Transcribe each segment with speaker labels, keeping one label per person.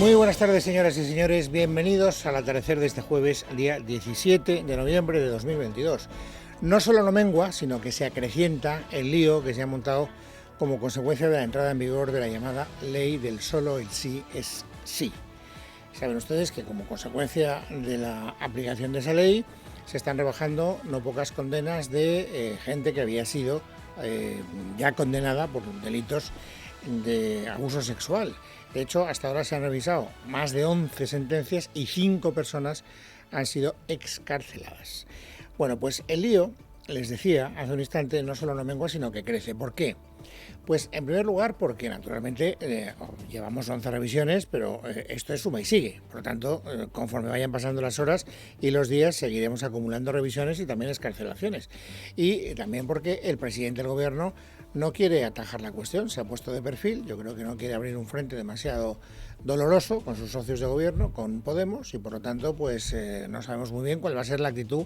Speaker 1: Muy buenas tardes, señoras y señores. Bienvenidos al atardecer de este jueves, día 17 de noviembre de 2022. No solo no mengua, sino que se acrecienta el lío que se ha montado como consecuencia de la entrada en vigor de la llamada ley del solo el sí es sí. Saben ustedes que como consecuencia de la aplicación de esa ley se están rebajando no pocas condenas de gente que había sido ya condenada por delitos de abuso sexual. De hecho, hasta ahora se han revisado más de 11 sentencias y 5 personas han sido excarceladas. Bueno, pues el lío, les decía hace un instante, no solo no mengua, sino que crece. ¿Por qué? Pues en primer lugar porque naturalmente llevamos 11 revisiones, pero esto es suma y sigue. Por lo tanto, conforme vayan pasando las horas y los días, seguiremos acumulando revisiones y también excarcelaciones. Y también porque el presidente del gobierno no quiere atajar la cuestión, se ha puesto de perfil. Yo creo que no quiere abrir un frente demasiado doloroso con sus socios de gobierno, con Podemos, y por lo tanto pues no sabemos muy bien cuál va a ser la actitud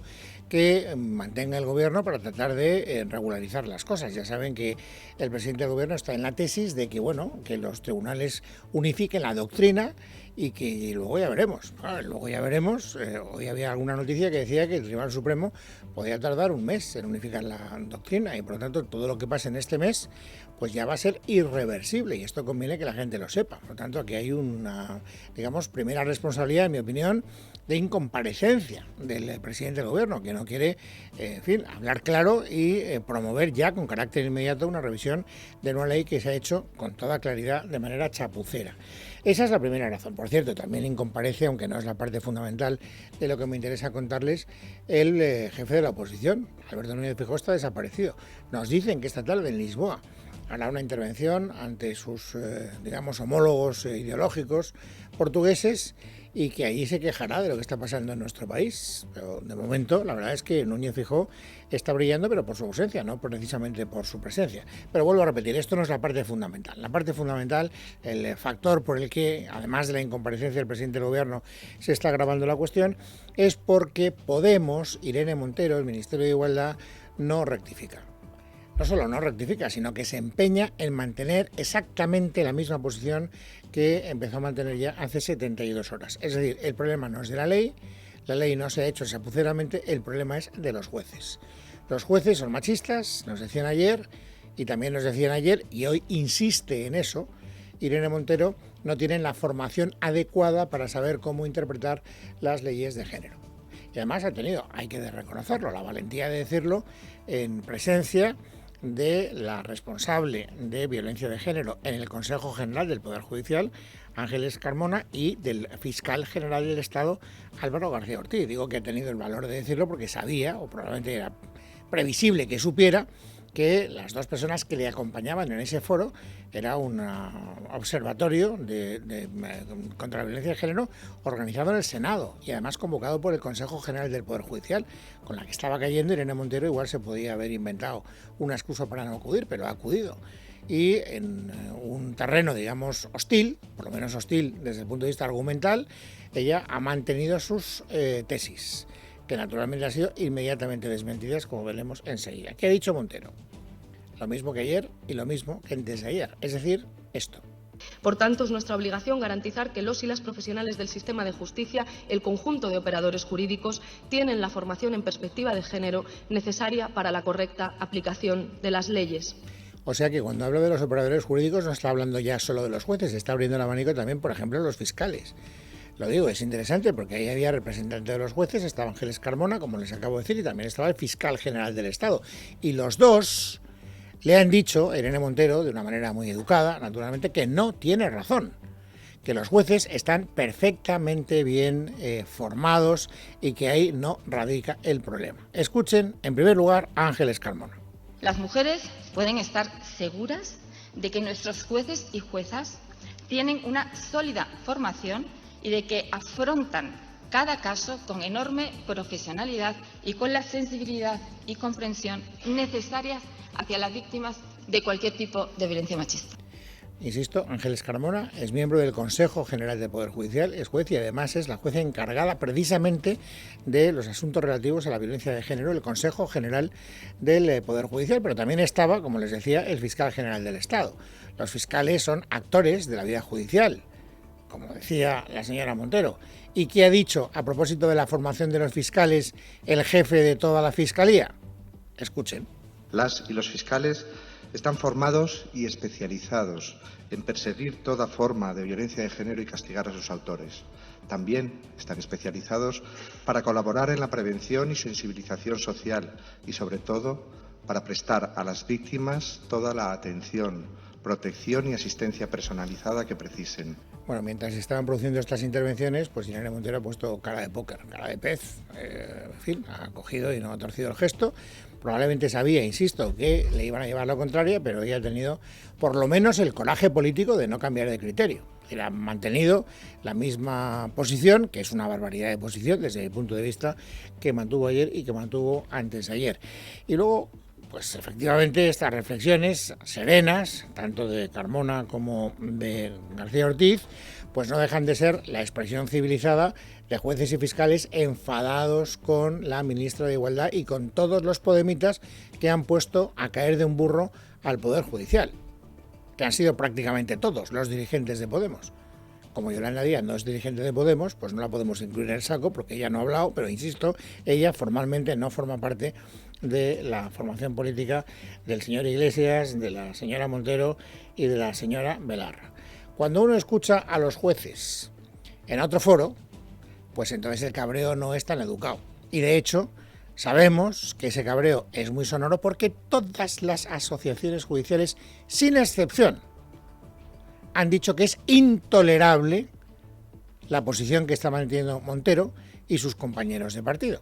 Speaker 1: que mantenga el gobierno para tratar de regularizar las cosas. Ya saben que el presidente del gobierno está en la tesis de que, bueno, que los tribunales unifiquen la doctrina y que luego ya veremos. Luego ya veremos. Hoy había alguna noticia que decía que el Tribunal Supremo podía tardar un mes en unificar la doctrina y por lo tanto todo lo que pase en este mes pues ya va a ser irreversible y esto conviene que la gente lo sepa. Por lo tanto, aquí hay una, digamos, primera responsabilidad, en mi opinión, de incomparecencia del presidente del gobierno, que no quiere, en fin, hablar claro y promover ya con carácter inmediato una revisión de una ley que se ha hecho con toda claridad de manera chapucera. Esa es la primera razón. Por cierto, también incomparece, aunque no es la parte fundamental de lo que me interesa contarles, el jefe de la oposición, Alberto Núñez Feijóo, está desaparecido. Nos dicen que esta tarde en Lisboa hará una intervención ante sus, digamos, homólogos ideológicos portugueses y que allí se quejará de lo que está pasando en nuestro país. Pero de momento, la verdad es que Núñez Feijóo está brillando, pero por su ausencia, no precisamente por su presencia. Pero vuelvo a repetir, esto no es la parte fundamental. La parte fundamental, el factor por el que, además de la incomparecencia del presidente del gobierno, se está agravando la cuestión, es porque Podemos, Irene Montero, el Ministerio de Igualdad, no rectifica. No solo no rectifica, sino que se empeña en mantener exactamente la misma posición que empezó a mantener ya hace 72 horas. Es decir, el problema no es de la ley no se ha hecho chapuceramente, el problema es de los jueces. Los jueces son machistas, nos decían ayer, y también nos decían ayer, y hoy insiste en eso, Irene Montero, no tienen la formación adecuada para saber cómo interpretar las leyes de género. Y además ha tenido, hay que reconocerlo, la valentía de decirlo en presencia de la responsable de violencia de género en el Consejo General del Poder Judicial, Ángeles Carmona, y del fiscal general del Estado, Álvaro García Ortiz. Digo que ha tenido el valor de decirlo porque sabía, o probablemente era previsible que supiera, que las dos personas que le acompañaban en ese foro era un observatorio contra la violencia de género organizado en el Senado y además convocado por el Consejo General del Poder Judicial, con la que estaba cayendo Irene Montero. Igual se podía haber inventado una excusa para no acudir, pero ha acudido. Y en un terreno, digamos, hostil, por lo menos hostil desde el punto de vista argumental, ella ha mantenido sus tesis, que naturalmente han sido inmediatamente desmentidas, como veremos enseguida. ¿Qué ha dicho Montero? Lo mismo que ayer y lo mismo que antes de ayer, es decir, esto.
Speaker 2: Por tanto, es nuestra obligación garantizar que los y las profesionales del sistema de justicia, el conjunto de operadores jurídicos, tienen la formación en perspectiva de género necesaria para la correcta aplicación de las leyes.
Speaker 1: O sea que cuando hablo de los operadores jurídicos no está hablando ya solo de los jueces, está abriendo el abanico también, por ejemplo, los fiscales. Lo digo, es interesante porque ahí había representantes de los jueces, estaba Ángeles Carmona, como les acabo de decir, y también estaba el fiscal general del Estado. Y los dos le han dicho, Irene Montero, de una manera muy educada, naturalmente, que no tiene razón, que los jueces están perfectamente bien formados y que ahí no radica el problema. Escuchen, en primer lugar, a Ángeles Carmona.
Speaker 3: Las mujeres pueden estar seguras de que nuestros jueces y juezas tienen una sólida formación y de que afrontan cada caso con enorme profesionalidad y con la sensibilidad y comprensión necesarias hacia las víctimas de cualquier tipo de violencia machista.
Speaker 1: Insisto, Ángeles Carmona es miembro del Consejo General del Poder Judicial, es juez y además es la jueza encargada precisamente de los asuntos relativos a la violencia de género, el Consejo General del Poder Judicial, pero también estaba, como les decía, el fiscal general del Estado. Los fiscales son actores de la vida judicial, como decía la señora Montero. ¿Y qué ha dicho a propósito de la formación de los fiscales el jefe de toda la Fiscalía? Escuchen.
Speaker 4: Las y los fiscales están formados y especializados en perseguir toda forma de violencia de género y castigar a sus autores. También están especializados para colaborar en la prevención y sensibilización social y, sobre todo, para prestar a las víctimas toda la atención, protección y asistencia personalizada que precisen.
Speaker 1: Bueno, mientras estaban produciendo estas intervenciones, pues Irene Montero ha puesto cara de póker, cara de pez, en fin, ha cogido y no ha torcido el gesto. Probablemente sabía, insisto, que le iban a llevar la contraria, pero ella ha tenido por lo menos el coraje político de no cambiar de criterio. Es decir, ha mantenido la misma posición, que es una barbaridad de posición desde mi punto de vista, que mantuvo ayer y que mantuvo antes de ayer. Y luego, pues efectivamente estas reflexiones serenas, tanto de Carmona como de García Ortiz, pues no dejan de ser la expresión civilizada de jueces y fiscales enfadados con la ministra de Igualdad y con todos los podemitas que han puesto a caer de un burro al Poder Judicial, que han sido prácticamente todos los dirigentes de Podemos. Como Yolanda Díaz no es dirigente de Podemos, pues no la podemos incluir en el saco porque ella no ha hablado, pero insisto, ella formalmente no forma parte de la formación política del señor Iglesias, de la señora Montero y de la señora Belarra. Cuando uno escucha a los jueces en otro foro, pues entonces el cabreo no es tan educado. Y de hecho, sabemos que ese cabreo es muy sonoro porque todas las asociaciones judiciales, sin excepción, han dicho que es intolerable la posición que está manteniendo Montero y sus compañeros de partido.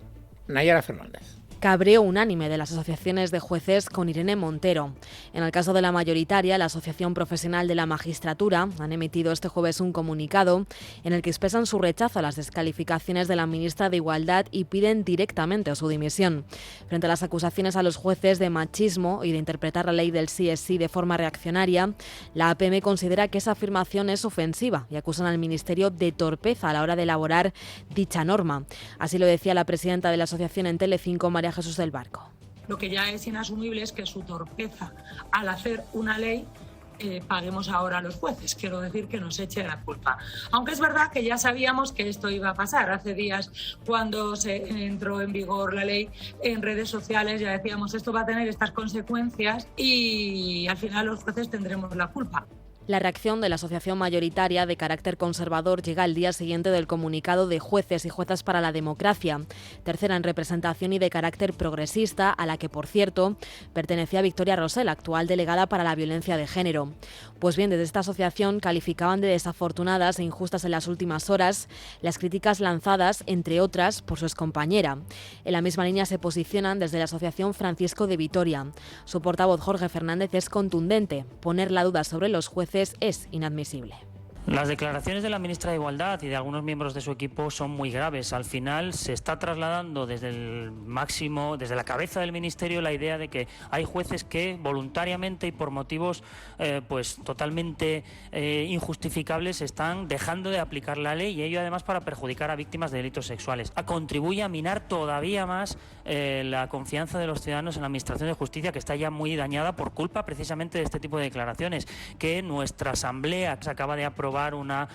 Speaker 1: Nayara Fernández.
Speaker 5: Cabreo unánime de las asociaciones de jueces con Irene Montero. En el caso de la mayoritaria, la Asociación Profesional de la Magistratura han emitido este jueves un comunicado en el que expresan su rechazo a las descalificaciones de la ministra de Igualdad y piden directamente su dimisión. Frente a las acusaciones a los jueces de machismo y de interpretar la ley del sí es sí de forma reaccionaria, la APM considera que esa afirmación es ofensiva y acusan al Ministerio de torpeza a la hora de elaborar dicha norma. Así lo decía la presidenta de la asociación en Telecinco, María Jesús del Barco.
Speaker 6: Lo que ya es inasumible es que su torpeza al hacer una ley paguemos ahora a los jueces. Quiero decir que nos eche la culpa. Aunque es verdad que ya sabíamos que esto iba a pasar. Hace días, cuando se entró en vigor la ley, en redes sociales ya decíamos esto va a tener estas consecuencias y al final los jueces tendremos la culpa.
Speaker 5: La reacción de la asociación mayoritaria de carácter conservador llega al día siguiente del comunicado de Jueces y Juezas para la Democracia, tercera en representación y de carácter progresista, a la que, por cierto, pertenecía Victoria Rosell, actual delegada para la violencia de género. Pues bien, desde esta asociación calificaban de desafortunadas e injustas en las últimas horas las críticas lanzadas, entre otras, por su excompañera. En la misma línea se posicionan desde la asociación Francisco de Vitoria. Su portavoz Jorge Fernández es contundente: poner la duda sobre los jueces es inadmisible.
Speaker 7: Las declaraciones de la ministra de Igualdad y de algunos miembros de su equipo son muy graves. Al final se está trasladando desde el máximo, desde la cabeza del ministerio, la idea de que hay jueces que voluntariamente y por motivos pues totalmente injustificables están dejando de aplicar la ley, y ello además para perjudicar a víctimas de delitos sexuales. Contribuye a minar todavía más la confianza de los ciudadanos en la administración de justicia, que está ya muy dañada por culpa precisamente de este tipo de declaraciones, que nuestra asamblea se acaba de aprobar una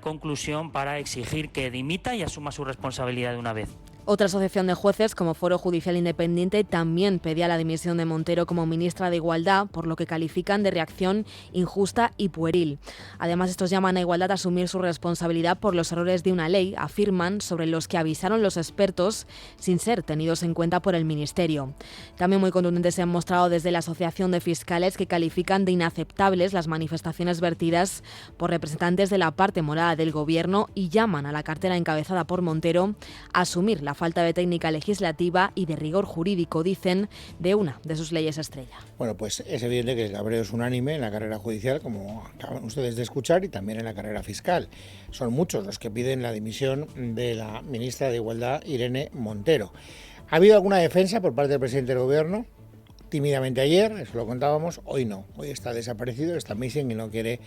Speaker 7: conclusión para exigir que dimita y asuma su responsabilidad de una vez.
Speaker 5: Otra asociación de jueces, como Foro Judicial Independiente, también pedía la dimisión de Montero como ministra de Igualdad, por lo que califican de reacción injusta y pueril. Además, estos llaman a Igualdad a asumir su responsabilidad por los errores de una ley, afirman, sobre los que avisaron los expertos sin ser tenidos en cuenta por el Ministerio. También muy contundentes se han mostrado desde la Asociación de Fiscales, que califican de inaceptables las manifestaciones vertidas por representantes de la parte morada del Gobierno y llaman a la cartera encabezada por Montero a asumir la falta de técnica legislativa y de rigor jurídico, dicen, de una de sus leyes estrella.
Speaker 1: Bueno, pues es evidente que el cabreo es unánime en la carrera judicial, como acaban ustedes de escuchar, y también en la carrera fiscal. Son muchos los que piden la dimisión de la ministra de Igualdad, Irene Montero. ¿Ha habido alguna defensa por parte del presidente del Gobierno? Tímidamente ayer, eso lo contábamos, hoy no. Hoy está desaparecido, está missing y no quiere,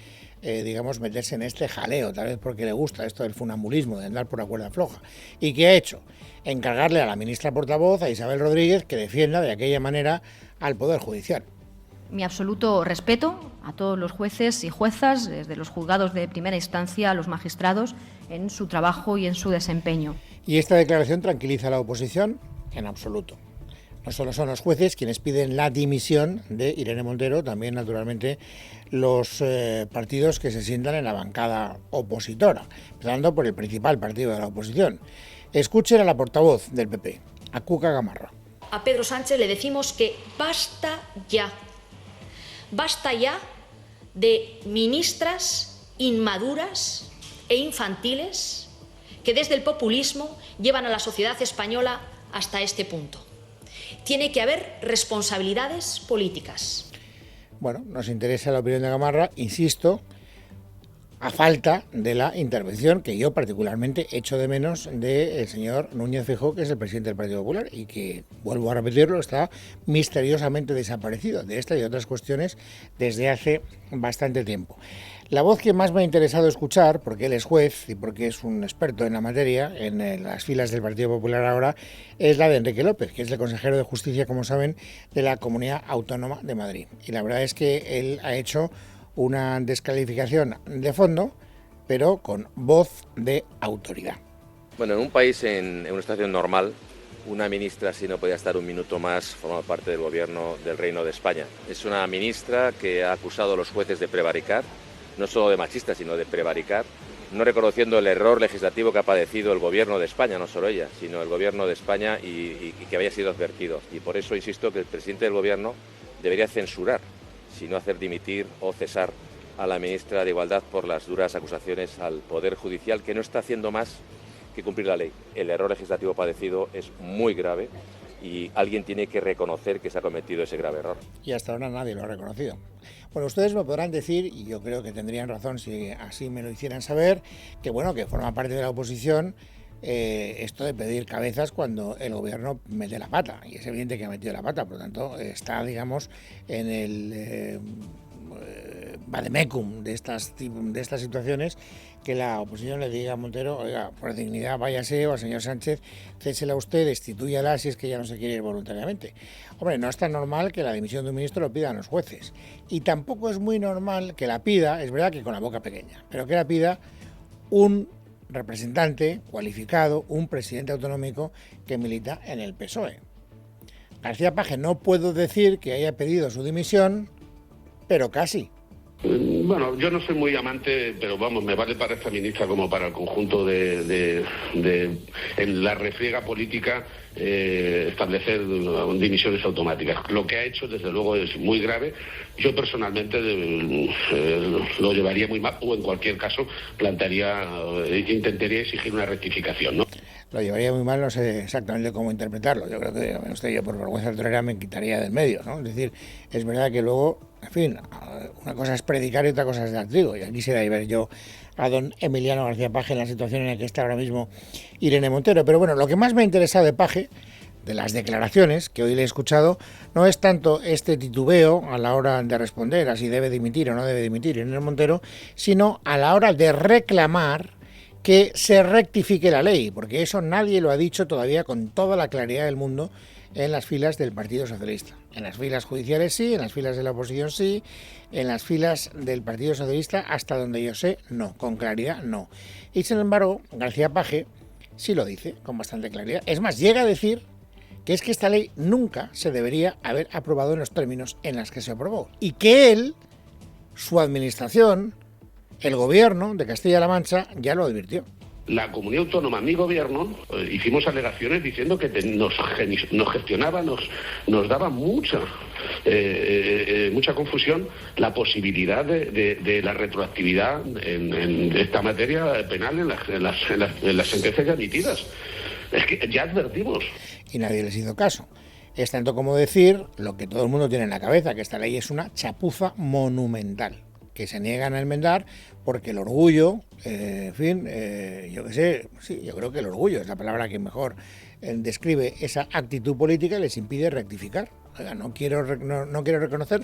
Speaker 1: meterse en este jaleo, tal vez porque le gusta esto del funambulismo, de andar por la cuerda floja. ¿Y qué ha hecho? Encargarle a la ministra portavoz, a Isabel Rodríguez, que defienda de aquella manera al Poder Judicial.
Speaker 8: mi absoluto respeto a todos los jueces y juezas, desde los juzgados de primera instancia a los magistrados, en su trabajo y en su desempeño.
Speaker 1: ¿Y esta declaración tranquiliza a la oposición? En absoluto. No solo son los jueces quienes piden la dimisión de Irene Montero, también naturalmente los partidos que se sientan en la bancada opositora, empezando por el principal partido de la oposición. Escuchen a la portavoz del PP, a Cuca Gamarra.
Speaker 9: A Pedro Sánchez le decimos que basta ya de ministras inmaduras e infantiles que desde el populismo llevan a la sociedad española hasta este punto. Tiene que haber responsabilidades políticas. Bueno, nos interesa la opinión de Gamarra, insisto, a falta de la intervención que yo particularmente echo de menos del señor Núñez Feijóo, que es el presidente del Partido Popular y que, vuelvo a repetirlo, está misteriosamente desaparecido de esta y otras cuestiones desde hace bastante tiempo. La voz que más me ha interesado escuchar, porque él es juez y porque es un experto en la materia, en las filas del Partido Popular ahora, es la de Enrique López, que es el consejero de Justicia, como saben, de la Comunidad Autónoma de Madrid. Y la verdad es que él ha hecho una descalificación de fondo, pero con voz de autoridad.
Speaker 10: Bueno, en un país en una situación normal, una ministra, si no podía estar un minuto más, forma parte del gobierno del Reino de España. Es una ministra que ha acusado a los jueces de prevaricar, no solo de machistas, sino de prevaricar, no reconociendo el error legislativo que ha padecido el gobierno de España, no solo ella, sino el gobierno de España y que había sido advertido. Y por eso insisto que el presidente del gobierno debería censurar, si no hacer dimitir o cesar a la ministra de Igualdad por las duras acusaciones al Poder Judicial, que no está haciendo más que cumplir la ley. El error legislativo padecido es muy grave y alguien tiene que reconocer que se ha cometido ese grave error.
Speaker 1: Y hasta ahora nadie lo ha reconocido. Bueno, ustedes me podrán decir, y yo creo que tendrían razón si así me lo hicieran saber, que bueno, que forma parte de la oposición esto de pedir cabezas cuando el gobierno mete la pata, y es evidente que ha metido la pata, por lo tanto está, digamos, en el vademecum de estas situaciones, que la oposición le diga a Montero, oiga, por dignidad váyase, o al señor Sánchez, césela usted, destitúyala si es que ya no se quiere ir voluntariamente. Hombre, no es tan normal que la dimisión de un ministro lo pidan los jueces, y tampoco es muy normal que la pida, es verdad que con la boca pequeña, pero que la pida un representante cualificado, un presidente autonómico que milita en el PSOE. García Paje no puedo decir que haya pedido su dimisión, pero casi.
Speaker 11: Bueno, yo no soy muy amante, pero vamos, me vale para esta ministra como para el conjunto en la refriega política establecer dimisiones automáticas. Lo que ha hecho, desde luego, es muy grave. Yo personalmente lo llevaría muy mal, o en cualquier caso intentaría exigir una rectificación, ¿no?
Speaker 1: Lo llevaría muy mal, no sé exactamente cómo interpretarlo. Yo creo que yo por vergüenza torera me quitaría del medio, ¿no? Es decir, es verdad que luego, en fin, una cosa es predicar y otra cosa es dar trigo. Y aquí quisiera ver yo a don Emiliano García Paje en la situación en la que está ahora mismo Irene Montero. Pero bueno, lo que más me ha interesado de Paje, de las declaraciones que hoy le he escuchado, no es tanto este titubeo a la hora de responder a si debe dimitir o no debe dimitir Irene Montero, sino a la hora de reclamar que se rectifique la ley, porque eso nadie lo ha dicho todavía con toda la claridad del mundo en las filas del Partido Socialista. En las filas judiciales sí, en las filas de la oposición sí, en las filas del Partido Socialista, hasta donde yo sé, no, con claridad no. Y sin embargo, García Paje sí lo dice con bastante claridad. Es más, llega a decir que es que esta ley nunca se debería haber aprobado en los términos en los que se aprobó, y que él, su administración, el gobierno de Castilla-La Mancha ya lo advirtió.
Speaker 11: La comunidad autónoma, mi gobierno, hicimos alegaciones diciendo que nos gestionaba, nos daba mucha confusión la posibilidad de la retroactividad en esta materia penal en las sentencias ya emitidas. Es que ya advertimos.
Speaker 1: Y nadie les hizo caso. Es tanto como decir lo que todo el mundo tiene en la cabeza, que esta ley es una chapuza monumental, que se niegan a enmendar porque el orgullo, yo qué sé, sí, yo creo que el orgullo es la palabra que mejor describe esa actitud política y les impide rectificar. Oiga, no quiero reconocer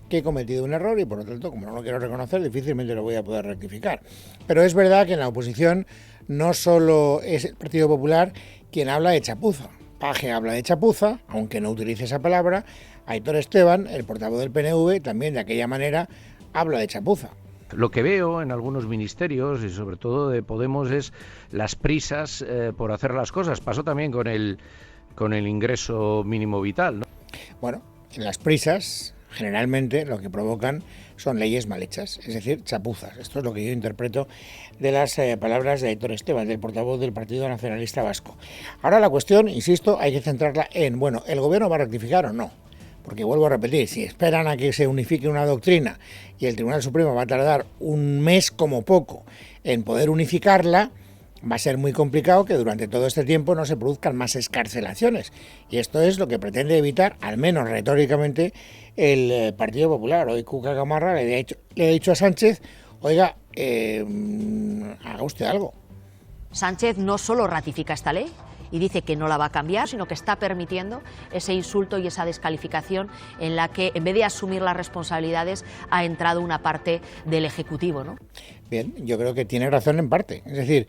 Speaker 1: que he cometido un error y por lo tanto, como no lo quiero reconocer, difícilmente lo voy a poder rectificar. Pero es verdad que en la oposición no solo es el Partido Popular quien habla de chapuza. Paje habla de chapuza, aunque no utilice esa palabra. Aitor Esteban, el portavoz del PNV, también de aquella manera habla de chapuza.
Speaker 12: Lo que veo en algunos ministerios y sobre todo de Podemos es las prisas por hacer las cosas. Pasó también con el ingreso mínimo vital, ¿no?
Speaker 1: Bueno, las prisas generalmente lo que provocan son leyes mal hechas, es decir, chapuzas. Esto es lo que yo interpreto de las palabras de Aitor Esteban, del portavoz del Partido Nacionalista Vasco. Ahora la cuestión, insisto, hay que centrarla en, bueno, ¿el gobierno va a rectificar o no? Porque vuelvo a repetir, si esperan a que se unifique una doctrina y el Tribunal Supremo va a tardar un mes como poco en poder unificarla, va a ser muy complicado que durante todo este tiempo no se produzcan más excarcelaciones. Y esto es lo que pretende evitar, al menos retóricamente, el Partido Popular. Hoy Cuca Gamarra le ha dicho a Sánchez, oiga, haga usted algo.
Speaker 13: Sánchez no solo ratifica esta ley y dice que no la va a cambiar, sino que está permitiendo ese insulto y esa descalificación en la que, en vez de asumir las responsabilidades, ha entrado una parte del Ejecutivo, ¿no?
Speaker 1: Bien, yo creo que tiene razón en parte. Es decir,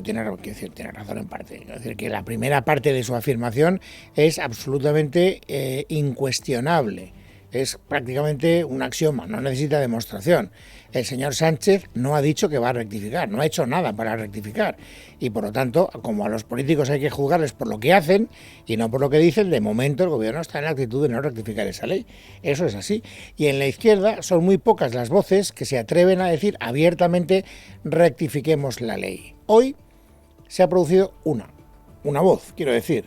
Speaker 1: tiene razón en parte. Es decir, que la primera parte de su afirmación es absolutamente incuestionable. Es prácticamente un axioma, no necesita demostración. El señor Sánchez no ha dicho que va a rectificar, no ha hecho nada para rectificar. Y por lo tanto, como a los políticos hay que juzgarles por lo que hacen y no por lo que dicen, de momento el gobierno está en la actitud de no rectificar esa ley. Eso es así. Y en la izquierda son muy pocas las voces que se atreven a decir abiertamente rectifiquemos la ley. Hoy se ha producido una voz, quiero decir.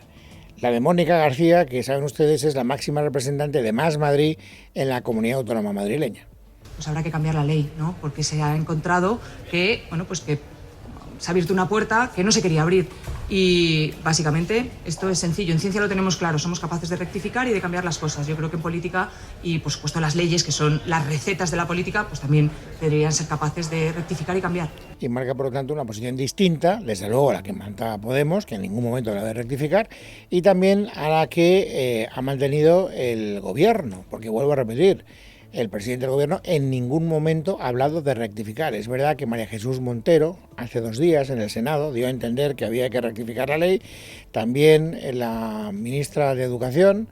Speaker 1: La de Mónica García, que saben ustedes es la máxima representante de Más Madrid en la Comunidad Autónoma madrileña.
Speaker 14: Pues habrá que cambiar la ley, ¿no? Porque se ha encontrado que, que se ha abierto una puerta que no se quería abrir. Y básicamente esto es sencillo. En ciencia lo tenemos claro, somos capaces de rectificar y de cambiar las cosas. Yo creo que en política y por supuesto las leyes, que son las recetas de la política, pues también deberían ser capaces de rectificar y cambiar.
Speaker 1: Y marca por lo tanto una posición distinta, desde luego a la que manta Podemos, que en ningún momento la debe rectificar, y también a la que ha mantenido el gobierno, porque vuelvo a repetir, el presidente del gobierno en ningún momento ha hablado de rectificar. Es verdad que María Jesús Montero, hace 2 días en el Senado, dio a entender que había que rectificar la ley. También la ministra de Educación,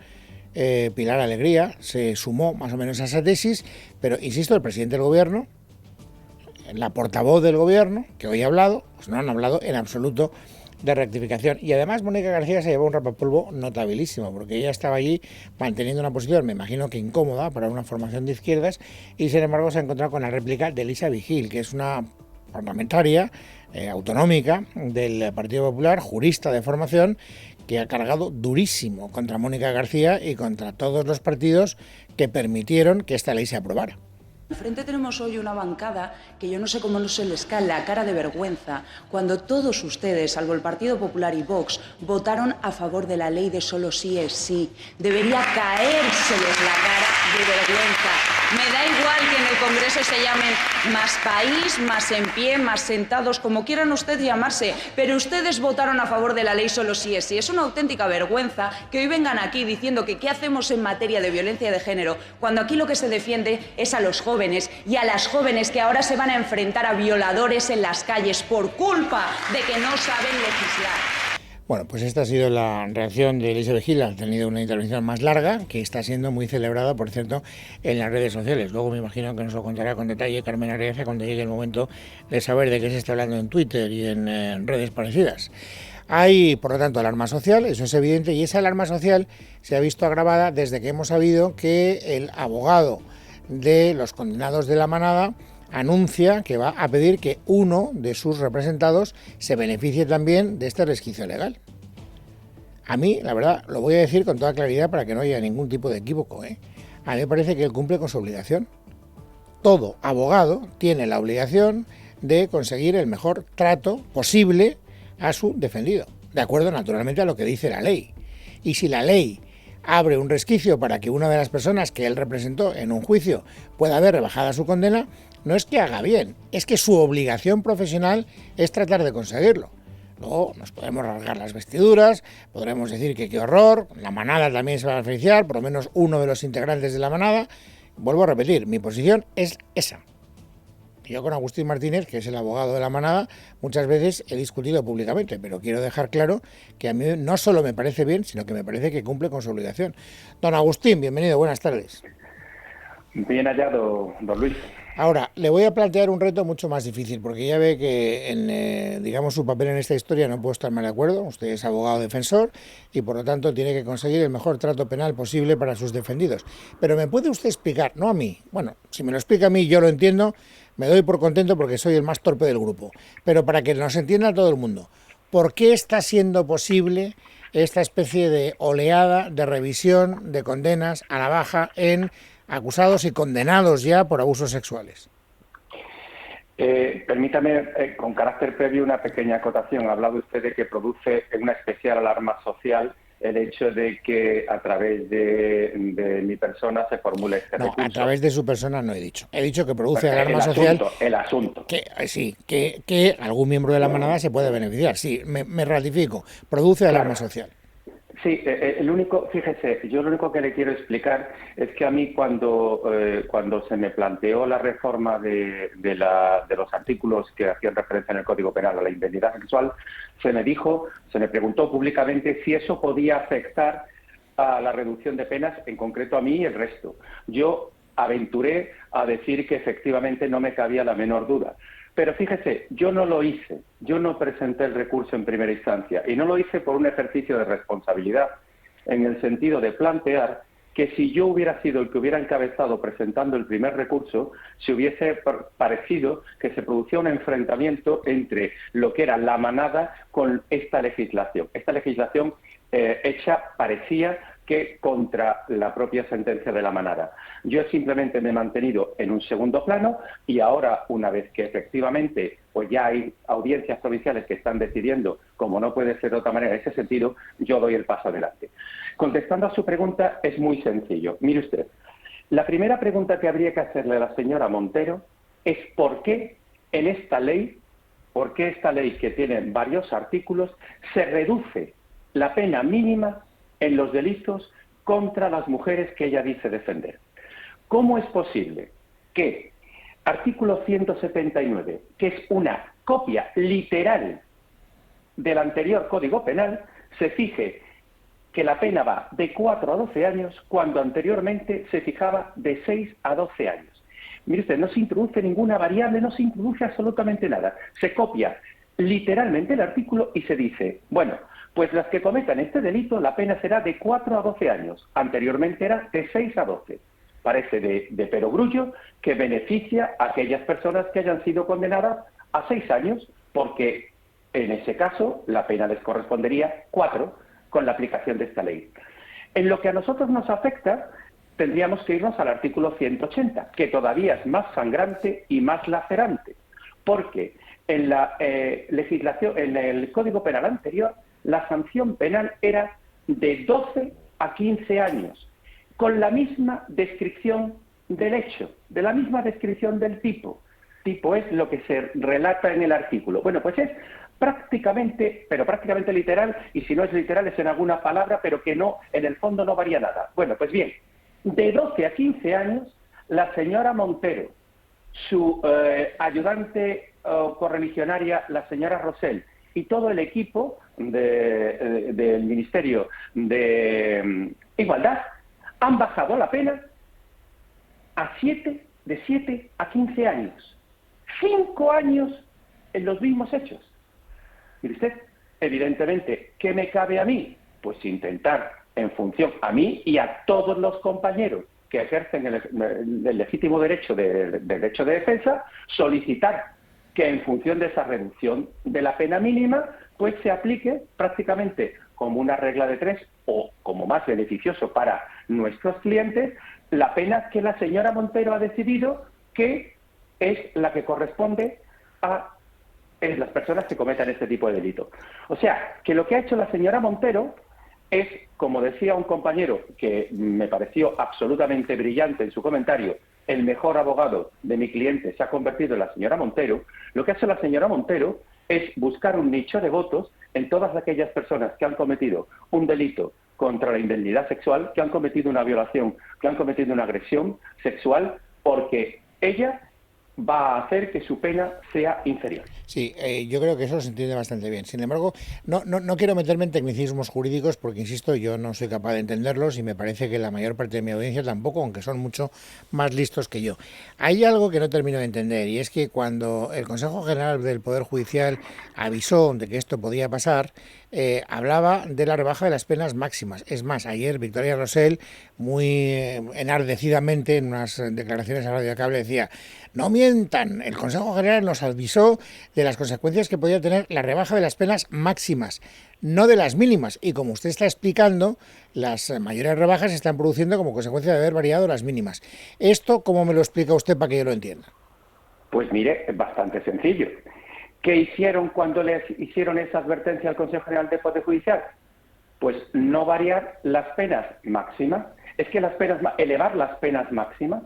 Speaker 1: Pilar Alegría, se sumó más o menos a esa tesis, pero insisto, el presidente del gobierno, la portavoz del gobierno, que hoy ha hablado, pues no han hablado en absoluto de rectificación. Y además Mónica García se llevó un rapapolvo notabilísimo, porque ella estaba allí manteniendo una posición, me imagino que incómoda para una formación de izquierdas, y sin embargo se ha encontrado con la réplica de Elisa Vigil, que es una parlamentaria autonómica del Partido Popular, jurista de formación, que ha cargado durísimo contra Mónica García y contra todos los partidos que permitieron que esta ley se aprobara.
Speaker 15: Enfrente tenemos hoy una bancada que yo no sé cómo no se les cae la cara de vergüenza cuando todos ustedes, salvo el Partido Popular y Vox, votaron a favor de la ley de solo sí es sí. Debería caérseles la cara de vergüenza. Me da igual que en el Congreso se llamen Más País, Más en Pie, Más Sentados, como quieran ustedes llamarse, pero ustedes votaron a favor de la ley solo sí es sí. Es una auténtica vergüenza que hoy vengan aquí diciendo que qué hacemos en materia de violencia de género, cuando aquí lo que se defiende es a los jóvenes y a las jóvenes que ahora se van a enfrentar a violadores en las calles por culpa de que no saben legislar.
Speaker 1: Bueno, pues esta ha sido la reacción de Elisa Vigil. Ha tenido una intervención más larga, que está siendo muy celebrada, por cierto, en las redes sociales. Luego me imagino que nos lo contará con detalle Carmen Araiza cuando llegue el momento de saber de qué se está hablando en Twitter y en redes parecidas. Hay, por lo tanto, alarma social, eso es evidente, y esa alarma social se ha visto agravada desde que hemos sabido que el abogado de los condenados de La Manada anuncia que va a pedir que uno de sus representados se beneficie también de este resquicio legal. A mí, la verdad, lo voy a decir con toda claridad para que no haya ningún tipo de equívoco, A mí me parece que él cumple con su obligación. Todo abogado tiene la obligación de conseguir el mejor trato posible a su defendido, de acuerdo naturalmente a lo que dice la ley. Y si la ley abre un resquicio para que una de las personas que él representó en un juicio pueda ver rebajada su condena, no es que haga bien, es que su obligación profesional es tratar de conseguirlo. Luego nos podemos rasgar las vestiduras, podremos decir que qué horror, La Manada también se va a beneficiar, por lo menos uno de los integrantes de La Manada. Vuelvo a repetir, mi posición es esa. Yo con Agustín Martínez, que es el abogado de la manada, muchas veces he discutido públicamente, pero quiero dejar claro que a mí no solo me parece bien, sino que me parece que cumple con su obligación. Don Agustín, bienvenido, buenas tardes.
Speaker 16: Bien hallado, don Luis.
Speaker 1: Ahora, le voy a plantear un reto mucho más difícil, porque ya ve que en digamos, su papel en esta historia no puedo estar más de acuerdo. Usted es abogado defensor y, por lo tanto, tiene que conseguir el mejor trato penal posible para sus defendidos. Pero ¿me puede usted explicar? No a mí. Bueno, si me lo explica a mí, yo lo entiendo, me doy por contento porque soy el más torpe del grupo. Pero para que nos entienda todo el mundo, ¿por qué está siendo posible esta especie de oleada de revisión de condenas a la baja en acusados y condenados ya por abusos sexuales?
Speaker 16: Permítame, con carácter previo, una pequeña acotación. Ha hablado usted de que produce una especial alarma social el hecho de que a través de mi persona se formule este recurso.
Speaker 1: No, a través de su persona no he dicho. He dicho que produce alarma social.
Speaker 16: El asunto.
Speaker 1: Que, sí, que algún miembro de la manada se puede beneficiar. Sí, me ratifico. Produce alarma social.
Speaker 16: Sí, fíjese, yo lo único que le quiero explicar es que a mí cuando se me planteó la reforma de los artículos que hacían referencia en el Código Penal a la indemnidad sexual, se me preguntó públicamente si eso podía afectar a la reducción de penas, en concreto a mí y el resto. Yo aventuré a decir que efectivamente no me cabía la menor duda. Pero fíjese, yo no lo hice, yo no presenté el recurso en primera instancia y no lo hice por un ejercicio de responsabilidad, en el sentido de plantear que si yo hubiera sido el que hubiera encabezado presentando el primer recurso, se hubiese parecido que se producía un enfrentamiento entre lo que era la manada con esta legislación. Esta legislación hecha parecía que contra la propia sentencia de la manada. Yo simplemente me he mantenido en un segundo plano y ahora, una vez que efectivamente pues ya hay audiencias provinciales que están decidiendo, como no puede ser de otra manera en ese sentido, yo doy el paso adelante. Contestando a su pregunta, es muy sencillo. Mire usted, la primera pregunta que habría que hacerle a la señora Montero es ¿por qué en esta ley, que tiene varios artículos, se reduce la pena mínima en los delitos contra las mujeres que ella dice defender? ¿Cómo es posible que artículo 179, que es una copia literal del anterior Código Penal, se fije que la pena va de 4 a 12 años cuando anteriormente se fijaba de 6 a 12 años? Mire usted, no se introduce ninguna variable, no se introduce absolutamente nada. Se copia literalmente el artículo y se dice, bueno, pues las que cometan este delito, la pena será de 4 a 12 años. Anteriormente era de 6 a 12. Parece de perogrullo que beneficia a aquellas personas que hayan sido condenadas a 6 años, porque en ese caso la pena les correspondería 4 con la aplicación de esta ley. En lo que a nosotros nos afecta, tendríamos que irnos al artículo 180, que todavía es más sangrante y más lacerante, porque en la legislación, en el Código Penal anterior, la sanción penal era de 12 a 15 años, con la misma descripción del hecho, de la misma descripción del tipo. Tipo es lo que se relata en el artículo. Bueno, pues es prácticamente literal, y si no es literal es en alguna palabra, pero que no, en el fondo no varía nada. Bueno, pues bien, de 12 a 15 años, la señora Montero, su ayudante correligionaria, la señora Rosell, y todo el equipo del Ministerio de Igualdad han bajado la pena de 7 a 15 años. 5 años en los mismos hechos. Mire usted, evidentemente, ¿qué me cabe a mí? Pues intentar, en función a mí y a todos los compañeros que ejercen el legítimo derecho de defensa, solicitar que en función de esa reducción de la pena mínima, pues se aplique prácticamente como una regla de 3 o como más beneficioso para nuestros clientes, la pena que la señora Montero ha decidido que es la que corresponde a las personas que cometan este tipo de delito. O sea, que lo que ha hecho la señora Montero es, como decía un compañero que me pareció absolutamente brillante en su comentario, el mejor abogado de mi cliente se ha convertido en la señora Montero. Lo que ha hecho la señora Montero es buscar un nicho de votos en todas aquellas personas que han cometido un delito contra la indemnidad sexual, que han cometido una violación, que han cometido una agresión sexual, porque ella va a hacer que su pena sea inferior.
Speaker 1: Sí, yo creo que eso se entiende bastante bien. Sin embargo, no quiero meterme en tecnicismos jurídicos porque, insisto, yo no soy capaz de entenderlos y me parece que la mayor parte de mi audiencia tampoco, aunque son mucho más listos que yo. Hay algo que no termino de entender y es que cuando el Consejo General del Poder Judicial avisó de que esto podía pasar, hablaba de la rebaja de las penas máximas. Es más, ayer Victoria Rosell, muy enardecidamente, en unas declaraciones a Radio Cable, decía: no mientan, el Consejo General nos avisó de las consecuencias que podía tener la rebaja de las penas máximas, no de las mínimas. Y como usted está explicando, las mayores rebajas se están produciendo como consecuencia de haber variado las mínimas. ¿Esto cómo me lo explica usted para que yo lo entienda?
Speaker 16: Pues mire, es bastante sencillo. ¿Qué hicieron cuando les hicieron esa advertencia al Consejo General del Poder Judicial? Pues no variar las penas máximas. Es que elevar las penas máximas.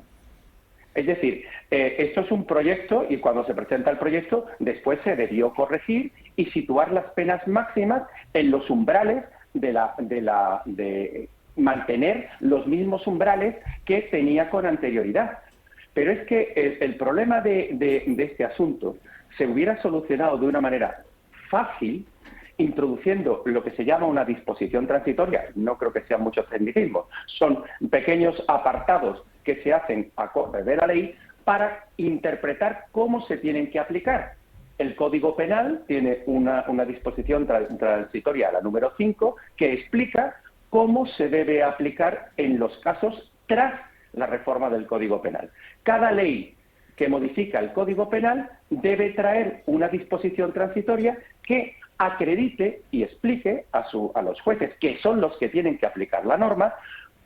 Speaker 16: Es decir, esto es un proyecto y cuando se presenta el proyecto, después se debió corregir y situar las penas máximas en los umbrales de mantener los mismos umbrales que tenía con anterioridad. Pero es que el problema de este asunto se hubiera solucionado de una manera fácil introduciendo lo que se llama una disposición transitoria. No creo que sean muchos tecnicismos. Son pequeños apartados que se hacen acorde de la ley para interpretar cómo se tienen que aplicar. El Código Penal tiene una disposición transitoria, la número 5, que explica cómo se debe aplicar en los casos tras la reforma del Código Penal. Cada ley que modifica el Código Penal debe traer una disposición transitoria que acredite y explique a los jueces, que son los que tienen que aplicar la norma,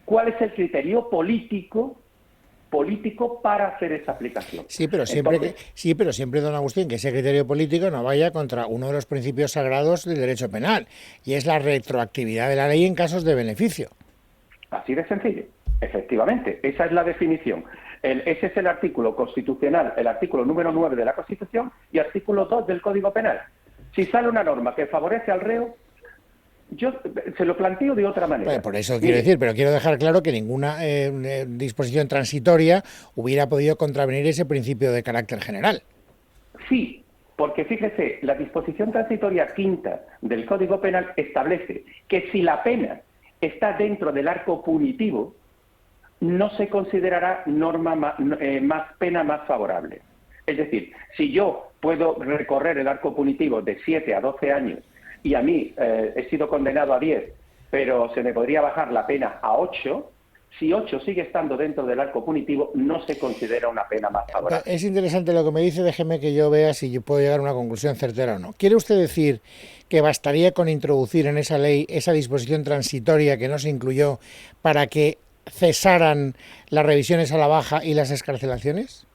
Speaker 16: cuál es el criterio político para hacer esa aplicación.
Speaker 1: Sí, pero siempre, don Agustín, que ese criterio político no vaya contra uno de los principios sagrados del derecho penal, y es la retroactividad de la ley en casos de beneficio.
Speaker 16: Así de sencillo, efectivamente, esa es la definición. Ese es el artículo constitucional, el artículo número 9 de la Constitución y artículo 2 del Código Penal. Si sale una norma que favorece al reo, yo se lo planteo de otra manera.
Speaker 1: Por eso quiero decir, pero quiero dejar claro que ninguna disposición transitoria hubiera podido contravenir ese principio de carácter general.
Speaker 16: Sí, porque fíjese, la disposición transitoria quinta del Código Penal establece que si la pena está dentro del arco punitivo, no se considerará pena más favorable. Es decir, si yo puedo recorrer el arco punitivo de 7 a 12 años y a mí he sido condenado a 10, pero se me podría bajar la pena a 8, si 8 sigue estando dentro del arco punitivo, no se considera una pena más favorable.
Speaker 1: Es interesante lo que me dice, déjeme que yo vea si yo puedo llegar a una conclusión certera o no. ¿Quiere usted decir que bastaría con introducir en esa ley esa disposición transitoria que no se incluyó para que cesaran las revisiones a la baja y las excarcelaciones?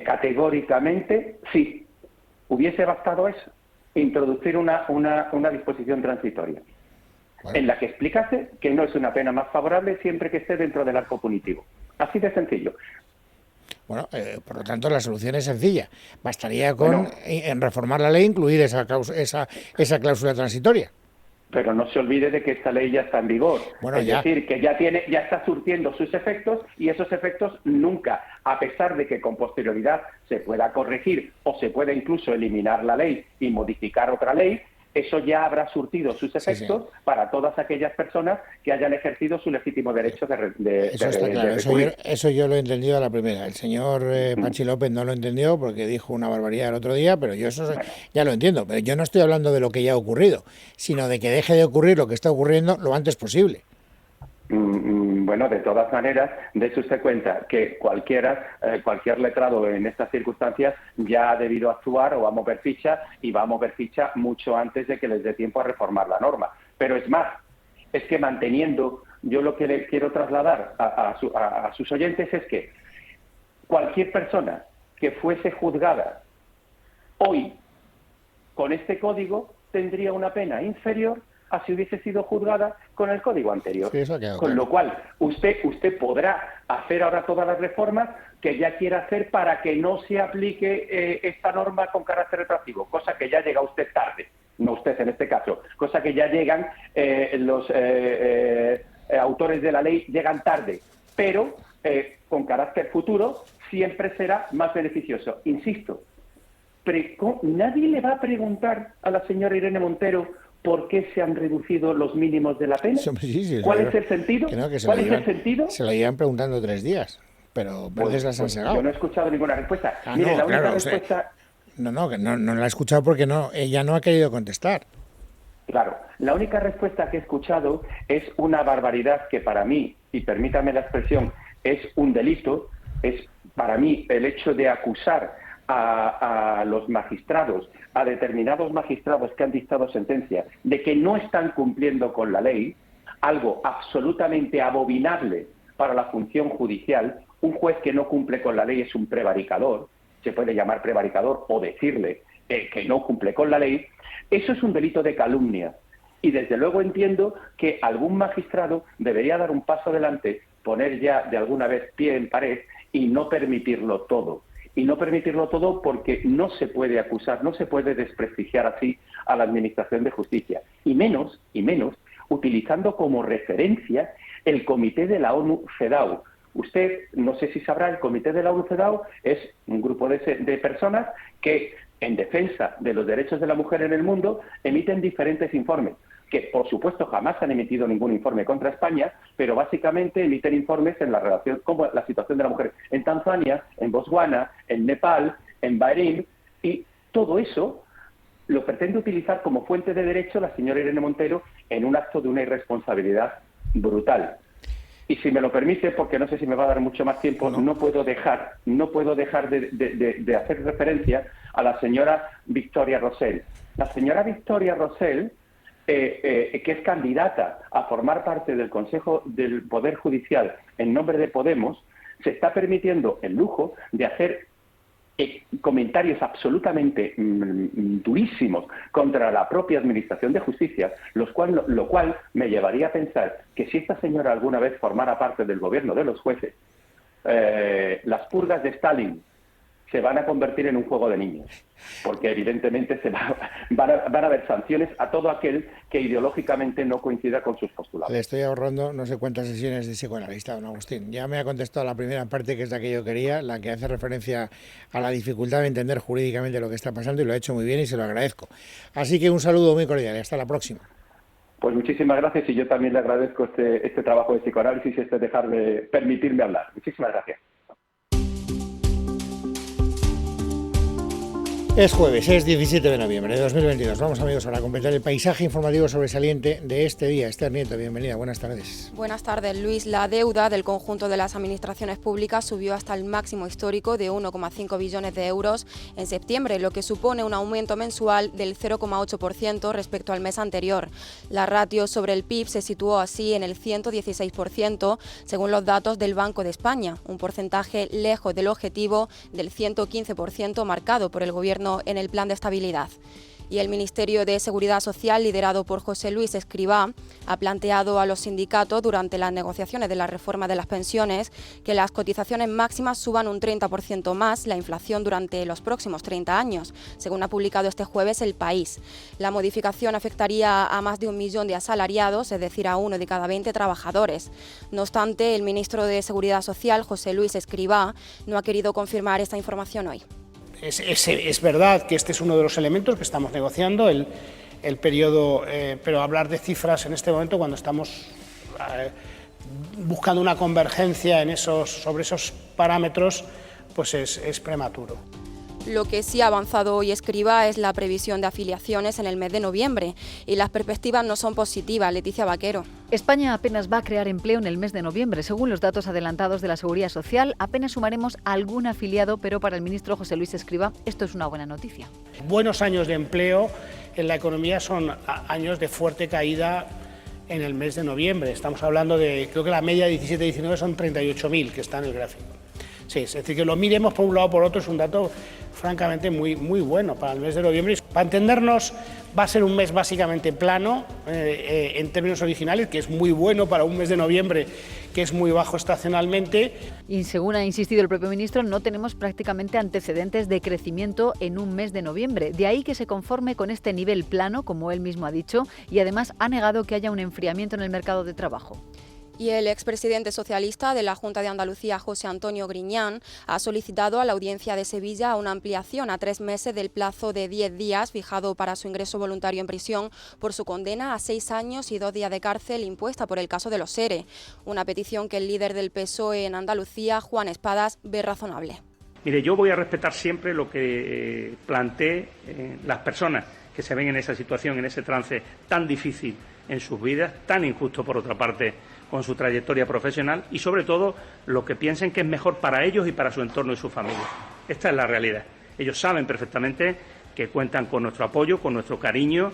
Speaker 16: Categóricamente, sí. Hubiese bastado eso, introducir una disposición transitoria, en la que explicase que no es una pena más favorable siempre que esté dentro del arco punitivo. Así de sencillo.
Speaker 1: Bueno, por lo tanto, la solución es sencilla. Bastaría con en reformar la ley incluir esa cláusula transitoria.
Speaker 16: Pero no se olvide de que esta ley ya está en vigor. Es decir, que ya está surtiendo sus efectos y esos efectos nunca, a pesar de que con posterioridad se pueda corregir o se pueda incluso eliminar la ley y modificar otra ley, eso ya habrá surtido sus efectos para todas aquellas personas que hayan ejercido su legítimo derecho de
Speaker 1: Eso está claro, eso yo lo he entendido a la primera. El señor Pachi López no lo entendió porque dijo una barbaridad el otro día, pero yo eso ya lo entiendo. Pero yo no estoy hablando de lo que ya ha ocurrido, sino de que deje de ocurrir lo que está ocurriendo lo antes posible.
Speaker 16: Bueno, de todas maneras, dése usted cuenta que cualquier letrado en estas circunstancias ya ha debido actuar o va a mover ficha y va a mover ficha mucho antes de que les dé tiempo a reformar la norma. Pero es más, es que manteniendo, yo lo que le quiero trasladar a sus oyentes es que cualquier persona que fuese juzgada hoy con este código tendría una pena inferior a si hubiese sido juzgada con el código anterior.
Speaker 1: Sí,
Speaker 16: con lo cual, usted podrá hacer ahora todas las reformas que ya quiera hacer para que no se aplique esta norma con carácter retroactivo, cosa que ya llega usted tarde, no usted en este caso, cosa que ya llegan los autores de la ley llegan tarde, pero con carácter futuro siempre será más beneficioso. Insisto, nadie le va a preguntar a la señora Irene Montero por qué se han reducido los mínimos de la pena. ¿Cuál es el sentido? ¿Cuál es el sentido?
Speaker 1: Se lo llevan preguntando 3 días, pero veces las han segado.
Speaker 16: Yo no he escuchado ninguna respuesta. Mire, la única respuesta...
Speaker 1: No la he escuchado porque ella no ha querido contestar.
Speaker 16: Claro, la única respuesta que he escuchado es una barbaridad que para mí, y permítame la expresión, es un delito. Es para mí el hecho de acusar a los magistrados, a determinados magistrados que han dictado sentencia, de que no están cumpliendo con la ley, algo absolutamente abominable para la función judicial. Un juez que no cumple con la ley es un prevaricador, se puede llamar prevaricador o decirle que no cumple con la ley. Eso es un delito de calumnia. Y desde luego entiendo que algún magistrado debería dar un paso adelante, poner ya de alguna vez pie en pared y no permitirlo todo. Y no permitirlo todo porque no se puede acusar, no se puede desprestigiar así a la Administración de Justicia. Y menos, utilizando como referencia el Comité de la ONU-CEDAW. Usted, no sé si sabrá, el Comité de la ONU-CEDAW es un grupo de personas que, en defensa de los derechos de la mujer en el mundo, emiten diferentes informes, que por supuesto jamás han emitido ningún informe contra España, pero básicamente emiten informes en la relación con la situación de la mujer en Tanzania, en Botswana, en Nepal, en Bahrein, y todo eso lo pretende utilizar como fuente de derecho la señora Irene Montero en un acto de una irresponsabilidad brutal. Y si me lo permite, porque no sé si me va a dar mucho más tiempo, no puedo dejar de hacer referencia a la señora Victoria Rosell. La señora Victoria Rosell, que es candidata a formar parte del Consejo del Poder Judicial en nombre de Podemos, se está permitiendo el lujo de hacer comentarios absolutamente durísimos contra la propia Administración de Justicia, lo cual me llevaría a pensar que si esta señora alguna vez formara parte del gobierno de los jueces, las purgas de Stalin se van a convertir en un juego de niños, porque evidentemente van a haber sanciones a todo aquel que ideológicamente no coincida con sus postulados.
Speaker 1: Le estoy ahorrando no sé cuántas sesiones de psicoanalista, don Agustín. Ya me ha contestado la primera parte, que es la que yo quería, la que hace referencia a la dificultad de entender jurídicamente lo que está pasando, y lo ha hecho muy bien y se lo agradezco. Así que un saludo muy cordial y hasta la próxima.
Speaker 16: Pues muchísimas gracias, y yo también le agradezco este trabajo de psicoanálisis y permitirme hablar. Muchísimas gracias.
Speaker 1: Es jueves, es 17 de noviembre de 2022. Vamos, amigos, ahora a completar el paisaje informativo sobresaliente de este día. Esther Nieto, bienvenida, buenas tardes.
Speaker 17: Buenas tardes, Luis. La deuda del conjunto de las administraciones públicas subió hasta el máximo histórico de 1,5 billones de euros en septiembre, lo que supone un aumento mensual del 0,8% respecto al mes anterior. La ratio sobre el PIB se situó así en el 116%, según los datos del Banco de España, un porcentaje lejos del objetivo del 115% marcado por el Gobierno en el Plan de Estabilidad. Y el Ministerio de Seguridad Social, liderado por José Luis Escrivá, ha planteado a los sindicatos durante las negociaciones de la reforma de las pensiones que las cotizaciones máximas suban un 30% más la inflación durante los próximos 30 años, según ha publicado este jueves El País. La modificación afectaría a más de 1 millón de asalariados, es decir, a 1 de cada 20 trabajadores. No obstante, el ministro de Seguridad Social, José Luis Escrivá, no ha querido confirmar esta información hoy.
Speaker 18: Es verdad que este es uno de los elementos que estamos negociando, el periodo, pero hablar de cifras en este momento, cuando estamos buscando una convergencia sobre esos parámetros, pues es prematuro.
Speaker 17: Lo que sí ha avanzado hoy Escrivá es la previsión de afiliaciones en el mes de noviembre, y las perspectivas no son positivas. Leticia Vaquero.
Speaker 19: España apenas va a crear empleo en el mes de noviembre. Según los datos adelantados de la Seguridad Social, apenas sumaremos algún afiliado, pero para el ministro José Luis Escrivá esto es una buena noticia.
Speaker 18: Buenos años de empleo en la economía son años de fuerte caída en el mes de noviembre. Estamos hablando de, creo que la media de 17-19 son 38.000, que está en el gráfico. Sí, es decir, que lo miremos por un lado o por otro es un dato francamente muy bueno para el mes de noviembre. Para entendernos, va a ser un mes básicamente plano en términos originales, que es muy bueno para un mes de noviembre que es muy bajo estacionalmente.
Speaker 19: Y según ha insistido el propio ministro, no tenemos prácticamente antecedentes de crecimiento en un mes de noviembre. De ahí que se conforme con este nivel plano, como él mismo ha dicho, y además ha negado que haya un enfriamiento en el mercado de trabajo.
Speaker 17: Y el expresidente socialista de la Junta de Andalucía, José Antonio Griñán, ha solicitado a la Audiencia de Sevilla una ampliación a 3 meses del plazo de 10 días fijado para su ingreso voluntario en prisión por su condena a 6 años y 2 días de cárcel impuesta por el caso de los ERE. Una petición que el líder del PSOE en Andalucía, Juan Espadas, ve razonable.
Speaker 20: Mire, yo voy a respetar siempre lo que plantee las personas que se ven en esa situación, en ese trance tan difícil en sus vidas, tan injusto por otra parte con su trayectoria profesional y sobre todo lo que piensen que es mejor para ellos y para su entorno y su familia. Esta es la realidad. Ellos saben perfectamente que cuentan con nuestro apoyo, con nuestro cariño.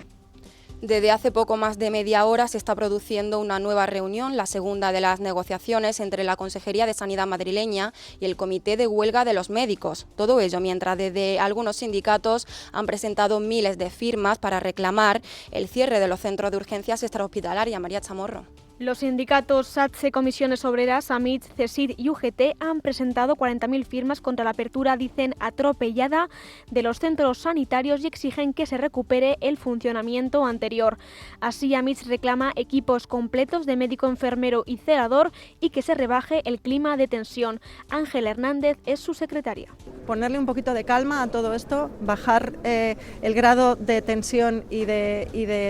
Speaker 17: Desde hace poco más de media hora se está produciendo una nueva reunión, la segunda de las negociaciones entre la Consejería de Sanidad madrileña y el Comité de Huelga de los Médicos. Todo ello mientras desde algunos sindicatos han presentado miles de firmas para reclamar el cierre de los centros de urgencias extrahospitalarias. María Chamorro.
Speaker 21: Los sindicatos SATSE, Comisiones Obreras, AMIT, CESID y UGT han presentado 40.000 firmas contra la apertura, dicen, atropellada de los centros sanitarios y exigen que se recupere el funcionamiento anterior. Así, AMIT reclama equipos completos de médico, enfermero y celador y que se rebaje el clima de tensión. Ángela Hernández es su secretaria.
Speaker 22: Ponerle un poquito de calma a todo esto, bajar el grado de tensión y de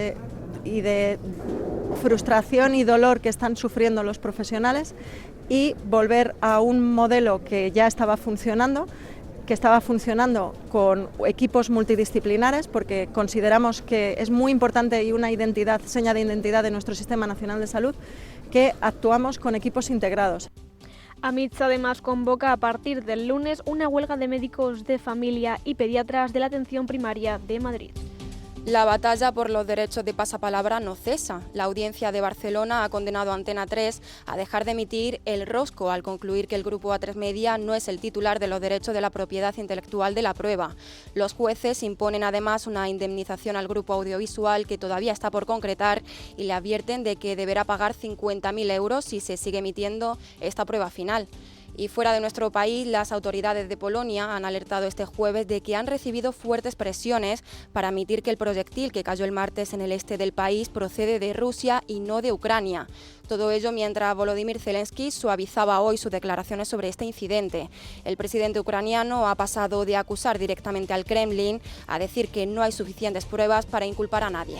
Speaker 22: frustración y dolor que están sufriendo los profesionales y volver a un modelo que ya estaba funcionando, con equipos multidisciplinares, porque consideramos que es muy importante y una seña de identidad de nuestro Sistema Nacional de Salud, que actuamos con equipos integrados.
Speaker 21: AMITS además convoca a partir del lunes una huelga de médicos de familia y pediatras de la atención primaria de Madrid.
Speaker 17: La batalla por los derechos de pasapalabra no cesa. La Audiencia de Barcelona ha condenado a Antena 3 a dejar de emitir El Rosco al concluir que el grupo A3 Media no es el titular de los derechos de la propiedad intelectual de la prueba. Los jueces imponen además una indemnización al grupo audiovisual que todavía está por concretar y le advierten de que deberá pagar 50.000 euros si se sigue emitiendo esta prueba final. Y fuera de nuestro país, las autoridades de Polonia han alertado este jueves de que han recibido fuertes presiones para admitir que el proyectil que cayó el martes en el este del país procede de Rusia y no de Ucrania. Todo ello mientras Volodymyr Zelensky suavizaba hoy sus declaraciones sobre este incidente. El presidente ucraniano ha pasado de acusar directamente al Kremlin a decir que no hay suficientes pruebas para inculpar a nadie.